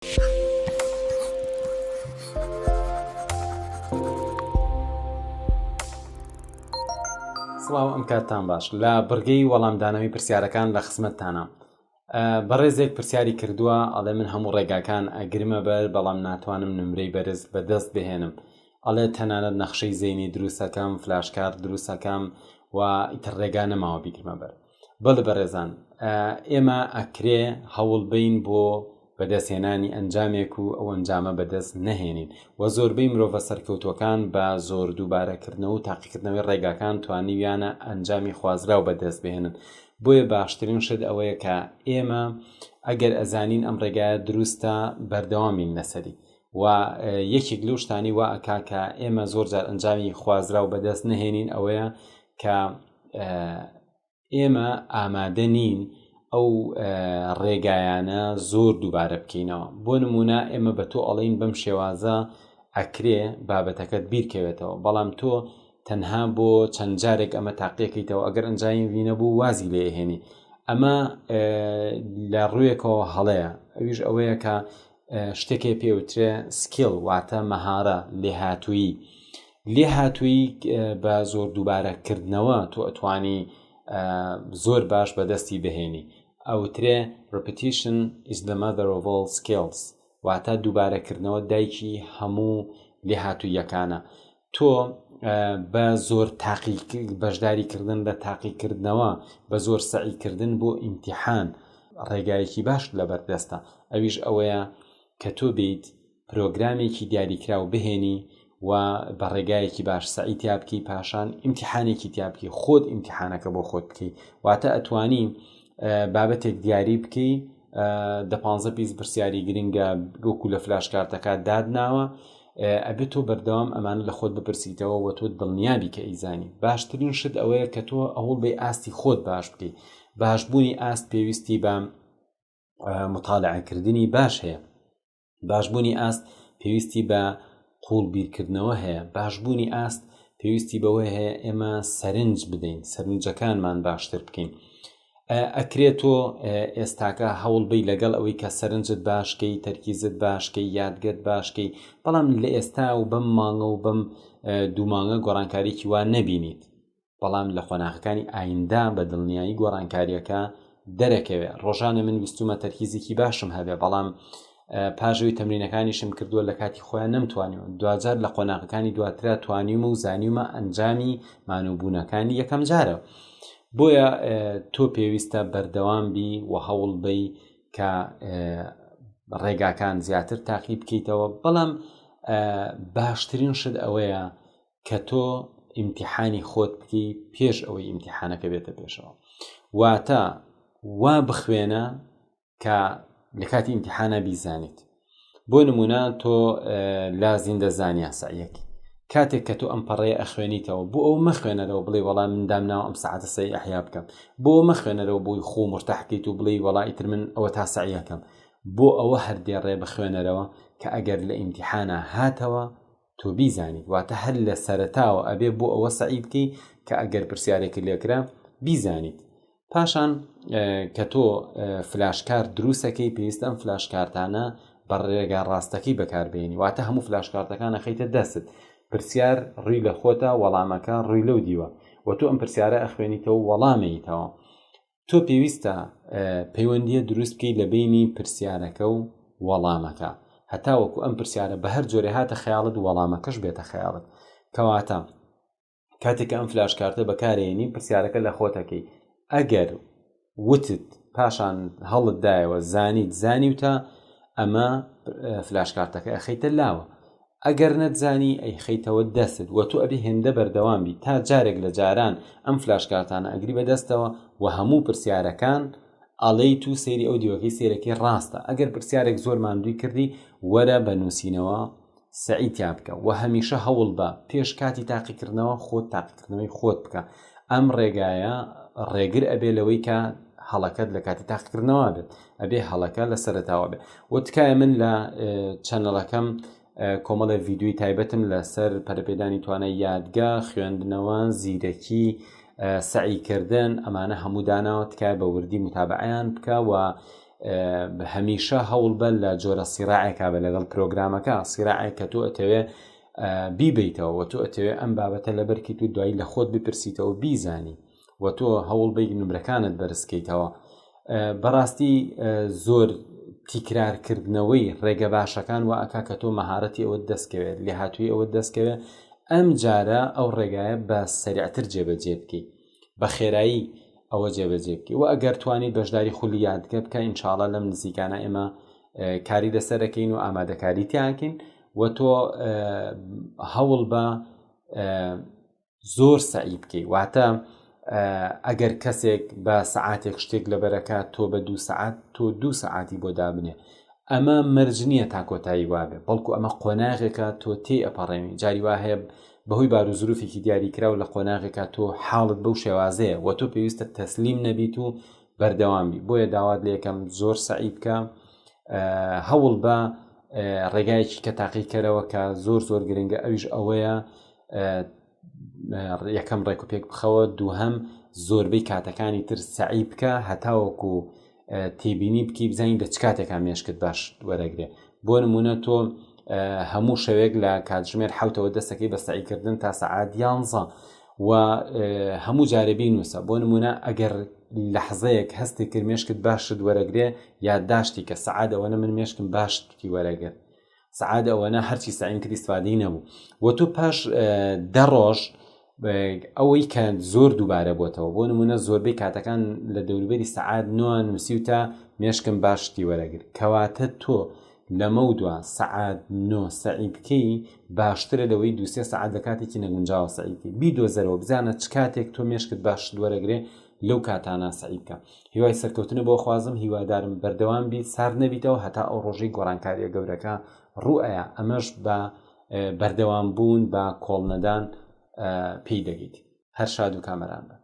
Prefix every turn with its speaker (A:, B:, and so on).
A: سڵاو، ئەم کاتتان باش. لە بڕگەی وەڵامدانەوەی پرسیارەکان لە خزمەتتانە. بەڕێزێک پرسیاری کردووە، ئەڵێ من هەموو ڕێگاکان ئەگرمە بەر، بەڵام ناتوانم نمرەی بەرز بەدەست بهێنم. ئەڵێ تەنانەت نەخشەی زەینی دروستەکەم، فلاشکارت دروستەکەم و ئیتر ڕێگا نەماوە بیگرمە بەر. بەڵێ بەڕێزان، ئێمە ئەکرێ هەوڵ بین بۆ بەدەستهێنانی ئەنجامێک و ئەو ئەنجامە بەدەست نەهێنین و زۆربەی مرۆڤە سەرکەوتوەکان بە زۆر دووبارەکردنەوە و تاقیکردنەوەی ڕێگاکان توانیویانە ئەنجامی خوازراو بەدەست بهێنن. بۆیە باشترین شت ئەوەیە کە ئێمە ئەگەر ئەزانین ئەم ڕێگایە دروستە بەردەوامین لەسەری و یەکێک لەو شتانی وا ئەکا کە ئێمە زۆر جار ئەنجامی خوازراو بەدەست نەهێنین ئەوەیە کە ئێمە ئامادە نین ئەو ڕێگایانە زۆر دووبارە بکەینەوە. بۆ نمونە ئێمە بە تۆ ئەڵێین بەم شێوازە ئەکرێ بابەتەکەت بیرکەوێتەوە، بەڵام تۆ تەنها بۆ چەند جارێک ئەمە تاقیەکەیتەوە، ئەگەر ئەنجامی وینە بوو وازی لێهێنی. ئەمە لە ڕوویەکەوە هەڵەیە. ئەویش ئەوەیە کە شتێکی پێوترێ سکیل، واتە مەهارە، لێهاتووی بە زۆر دووبارەکردنەوە تۆ ئەتوانی زۆر باش بەدەستی بهێنی. ئەوترێ repetition is the mother of all skills، واتە دووبارەکردنەوە دایکی هەموو لێهاتوویەکانە. تۆ بە زۆر بەشداریکردن لە تاقیکردنەوە، بە زۆر سەعیکردن بۆ ئیمتیحان ڕێگایەکی باش لەبەردەستە. ئەویش ئەوەیە کە تۆ بیت پرۆگرامێکی دیاریکراو بهێنی و بە ڕێگایەکی باش سەعی تیابکی، پاشان ئیمتیحانێکی تیابکی، خۆت ئیمتیحانەکە بۆ خۆت بکەی. واتە ئەتوانی بابەتێک دیاری بکەی، 15 پیس پرسیاری گرنگە وەکو لە فلاشکارتەکە دادناوە، ئەبێت تۆ بەردەوام ئەمانە لە خۆت بپرسیتەوە و تۆ دڵنیابی کە ئیزانی. باشترین شت ئەوەیە کە تۆ ئەوڵ بێ ئاستی خۆت باش بکەی. باشبوونی ئاست پێویستی بە مطالعەکردنی باش هەیە، باشبوونی ئاست پێویستی بە قوڵبیرکردنەوە هەیە، باشبوونی ئاست پێویستی بەوەی هەیە ئێمە سەرنج بدەین، سەرنجەکانمان باشتر بکەین. ئەکرێت تۆ ئێستاکە هەوڵ بی لەگەڵ ئەوەی کە سەرنجت باشکەی، تەرکیزت باشکەی، یادگەت باشکەی، بەڵام لە ئێستا و بەم مانگە و بەم دوومانگە گۆڕانکاریی وا نەبینیت، بەڵام لە خۆناغەکانی ئایندا بە دڵنیایی گۆڕانکاریەکە دەرەکەوێت. ڕۆژانە من ویستومە تەرکیزێکی باشم هەبێ، بەڵام پاژەوەی تەمرینەکانیشم کردووە لە کاتی خۆیان نەمتوانیوە. دوجار لە قۆناغەکانی دواترا توانیومە و زانیومە ئەنجامی مانووبوونەکانی یەکەم جارە. بۆیە تۆ پێویستە بەردەوام بی و هەوڵ بی کە ڕێگاکان زیاتر تاقی بکەیتەوە، بەڵام باشترین شت ئەوەیە کە تۆ ئیمتیحانی خۆت بکەی پێش ئەوەی ئیمتیحانەکە بێتە پێشەوە. واتە وا بخوێنە کە لە کاتی ئیمتیحانە بیزانیت. بۆ نمونە تۆ لا زیندە زانیا سعیەکی، کاتێک کە تۆ ئەم پەڕەیە ئەخوێنیتەوە، بۆ ئەو مەخوێنەرەوە بڵێ وەڵام من دامناوە ئەم سەعاتە سەی ئەحیا بکەم، بۆ مەخوێنەرەوە بۆی خۆ مرتاحکەیت و بڵێ وەڵا ئیتر من ئەوە تا سەعیەکەم. بۆ ئەوە هەردێڕێ بخوێنەرەوە کە ئەگەر لە ئیمتیحانە هاتەوە تۆ بیزانیت، واتە هەر لە سەرەتاوە ئەبێ بۆ ئەوە سەعی بکەی کە ئەگەر پرسیارێکی لێکرا بیزانیت. پاشان کە تۆ فلاشکار دروستەکەی، پێویستە ئەم فلاشکارتانە بە ڕێگا ڕاستەکەی بەکاربێنی، واتە هەموو فلاشکارتەکانە خەیتە دەستت، پرسیار ڕووی لە خۆتە، وەڵامەکە ڕووی لەو دیوە و تۆ ئەم پرسیارە ئەخوێنیتەوە و وەڵامەیتەوە. تۆ پێویستە پەیوەندیە دروست بکەی لە بینی پرسیارەکە و وەڵامەکە، هەتا وەکو ئەم پرسیارە بە هەر جۆرە هاتە خەیاڵت و وەڵامەکەش بێتە خەیاڵت. کەواتە کاتێک ئەم فلاشکارتە بەکارێنی، پرسیارەکە لە خۆتەکەی، ئەگەر وتت پاشان هەڵت دایەوە زانیوتە، ئەمە فلاشکارتەکە ئەخەیتە لاوە. ئەگەر نەتزانی ئەی خەیتەوە دەستت و تۆ ئەبێ هێندە بەردەوام بی تا جارێک لە جاران ئەم فلاشکارتانە ئەگری بەدەستەوە و هەموو پرسیارەکان ئەڵەی تو سەیری ئەو دیوەکەی سێرەکەی ڕاستە. ئەگەر پرسیارێک زۆر ماندووی کردی، وەرە بە نووسینەوە سەعی تیا بکە و هەمیشە هەوڵ بە پێش کاتی تاقیکردنەوە خۆت تاقیکردنەوەی خۆت بکە. ئەم ڕێگایە ڕێگر ئەبێ لەوەی کە هەڵەکەت لە کاتی تاقیکردنەوە بێت، ئەبێ هەڵەکە لە سەرەتاوە بێت. و تکایە من لە چەنەڵەکەم کۆمەڵە ڤیدیۆی تایبەتم لەسەر پەرەپێدانی توانای یادگا، خوێندنەوە، زیرەکی، سعیکردن، ئەمانە هەموو داناوە، تکایە بە وردی متابعەیان بکە و هەمیشە هەوڵ بە لە جۆرە سیراعێکا بە لەگەڵ پرۆگرامەکە سیراعێک کە تۆ ئەتەوێ بیبیتەوە و تۆ ئەتەوێ ئەم بابەتە لەبەرکی تو دوایی لە خۆت بپرسیتەوە بیزانی و تۆ هەوڵ بەی نمرەکانت بەرزکەیتەوە. بەڕاستی زۆر تیکرارکردنەوەی ڕێگە باشەکان و ئەکا کە تۆ مەهارەتی ئەوە دەستکەوێت لێ هاتووی ئەوە دەستکەوێت ئەم جارە ئەو ڕێگایە بە سەریعتر جێبەجێ بکەیت بە خێرایی ئەوە جێبەجێ بکەیت و ئەگەر توانیت بەشداری خولی یادگە بکە ئینشاڵە لەم نزیکانە ئێمە کاری لەسەرەکەین و ئامادەکاری تیاکەین و تۆ هەوڵ بە زۆر سعی بکەیت واتە ئەگەر کەسێک بە سەعاتێک شتێک لەبەرەکە تۆ بە 2 سەعات تۆ 2 سەعاتی بۆ دابنێ ئەمە مەرج نییە تا کۆتایی وابێ بەڵکو ئەمە قۆناغێکە تۆ تێ ئەپەڕێنی جاری وا هەیە بەهۆی بار و زروفێکی دیاریکرا و لە قۆناغێکە تۆ حاڵت بەو شێوازەیە و تۆ پێویستە تەسلیم نەبیت و بەردەوامی بۆیە داوات لە یەکەم زۆر سعی بکە هەوڵ بە ڕێگایەکی کە تاقیکەرەوە کە زۆر زۆر گرنگە ئەویش ئەوەیە یەکەم ڕێک و پێک بخەوە دووهەم زۆربەی کاتەکانی تر سعی بکە هەتاوەکو تێبینی بکی بزانین لە چ کاتێکا مێشکت باش وەرەگرێ بۆ نمونە تۆ هەموو شەوێک لە کاتژمێر 7ەوە دەستەکەی بە سعیکردن تا سەعات 11 و هەموو جارێبی نووسە بۆ نمونە ئەگەر لەحزەیەک هەستی کرد مێشکت باشت وەرەگرێ یادداشتی کە سەعات ئەوەنە من مێشکم باشتی وەرەگرێت سەعات ئەوەنە هەرچی سعیم کردی استفادەی نەبوو و تۆ پاش 10 ڕۆژ ئەوەی کە زۆر دووبارە بۆتەوە بۆ نمونە زۆربەی کاتەکان لە دەوروبەری سەعات 9 نووسی و تا مێشکم باشتی وەرەگر کەواتە تۆ لەمە و دووە سەعات 9 سعی بکەی باشترە لەوەی 2-3 سەعات لە کاتێکی نەگونجاوە سعی بکەی بیدۆزەرەوە بزانە چ کاتێک تۆ مێشکت باشت وەرەگرێ لەو کاتانە سعی بکە هیوای سەرکەوتنە بۆ خوازم هیوادارم بەردەوام بیت سار نەبیتەوە هەتا ئەو ڕۆژەی گۆڕانکاریە گەورەکە ڕوئەیە ئەمەش بە بەردەوام بوون بە کۆڵ نەدان پێی دەگەیت هەر شاد و کامەران بە